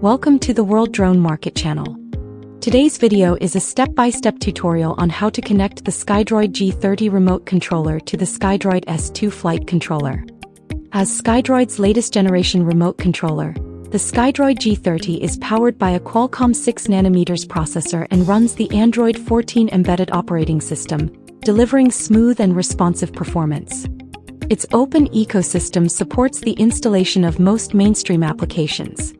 Welcome to the World Drone Market channel. Today's video is a step-by-step tutorial on how to connect the Skydroid G30 remote controller to the Skydroid S2 flight controller. As Skydroid's latest generation remote controller, the Skydroid G30 is powered by a Qualcomm 6nm processor and runs the Android 14 embedded operating system, delivering smooth and responsive performance. Its open ecosystem supports the installation of most mainstream applications.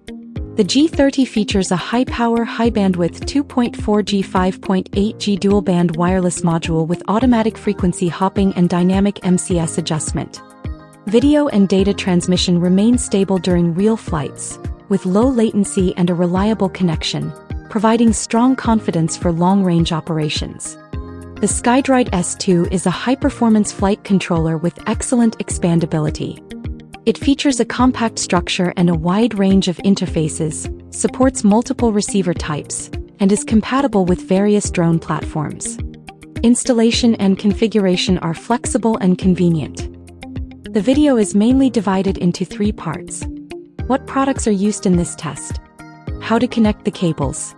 The G30 features a high-power, high-bandwidth 2.4G 5.8G dual-band wireless module with automatic frequency hopping and dynamic MCS adjustment. Video and data transmission remain stable during real flights, with low latency and a reliable connection, providing strong confidence for long-range operations. The Skydroid S2 is a high-performance flight controller with excellent expandability. It features a compact structure and a wide range of interfaces, supports multiple receiver types, and is compatible with various drone platforms. Installation and configuration are flexible and convenient. The video is mainly divided into 3 parts. What products are used in this test? How to connect the cables.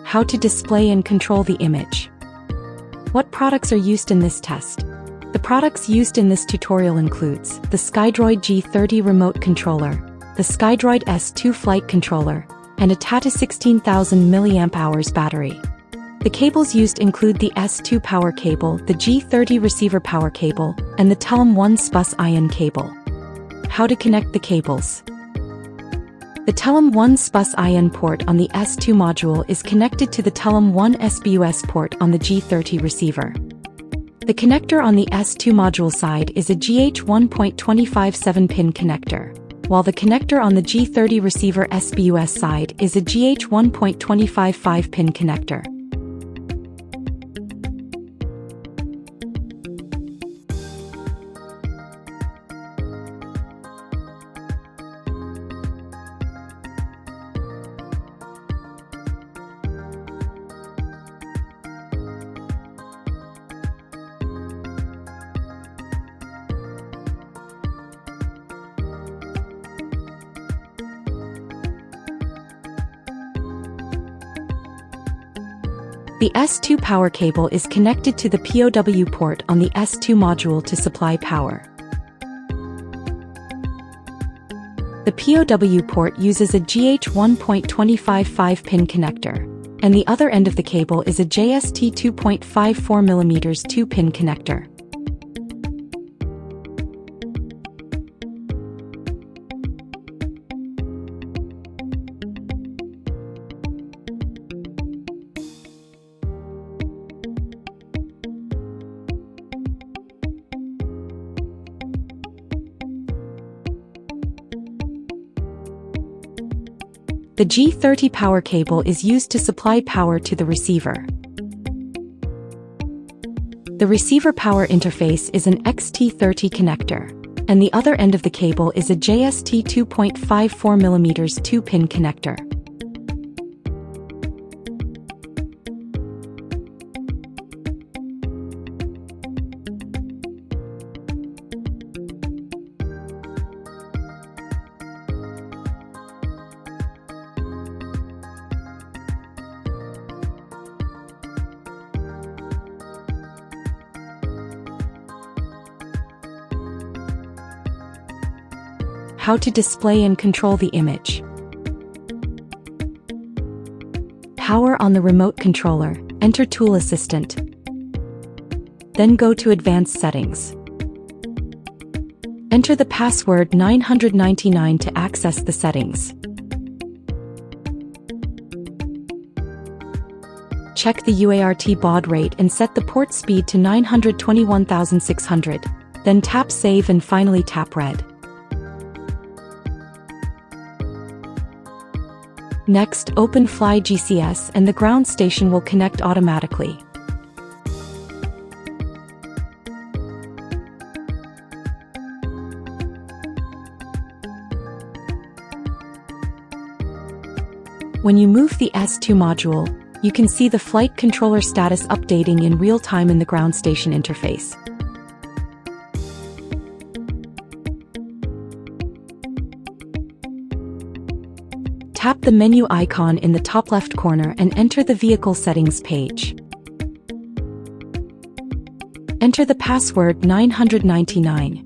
How to display and control the image. What products are used in this test? The products used in this tutorial includes the Skydroid G30 remote controller, the Skydroid S2 flight controller, and a Tata 16,000 mAh battery. The cables used include the S2 power cable, the G30 receiver power cable, and the Telum 1 SPUS ion cable. How to connect the cables. The Telum 1 SPUS ion port on the S2 module is connected to the Telum 1 SBUS port on the G30 receiver. The connector on the S2 module side is a GH 1.257-pin connector, while the connector on the G30 receiver SBUS side is a GH 1.255-pin connector. The S2 power cable is connected to the POW port on the S2 module to supply power. The POW port uses a GH 1.255-pin connector, and the other end of the cable is a JST 2.54mm 2-pin connector. The G30 power cable is used to supply power to the receiver. The receiver power interface is an XT30 connector, and the other end of the cable is a JST 2.54mm 2-pin connector. How to display and control the image. Power on the remote controller, enter Tool Assistant. Then go to Advanced Settings. Enter the password 999 to access the settings. Check the UART baud rate and set the port speed to 921,600, then tap Save and finally tap Red. Next, open Fly GCS and the ground station will connect automatically. When you move the S2 module, you can see the flight controller status updating in real time in the ground station interface. Tap the menu icon in the top left corner and enter the vehicle settings page. Enter the password 999.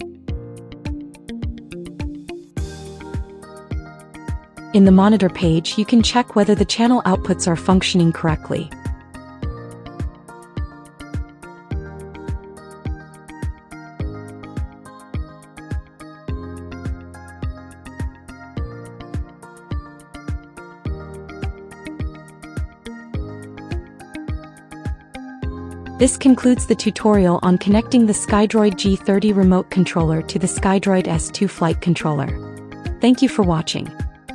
In the monitor page, you can check whether the channel outputs are functioning correctly. This concludes the tutorial on connecting the Skydroid G30 remote controller to the Skydroid S2 flight controller. Thank you for watching.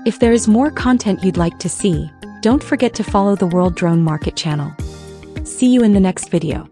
If there is more content you'd like to see, don't forget to follow the World Drone Market channel. See you in the next video.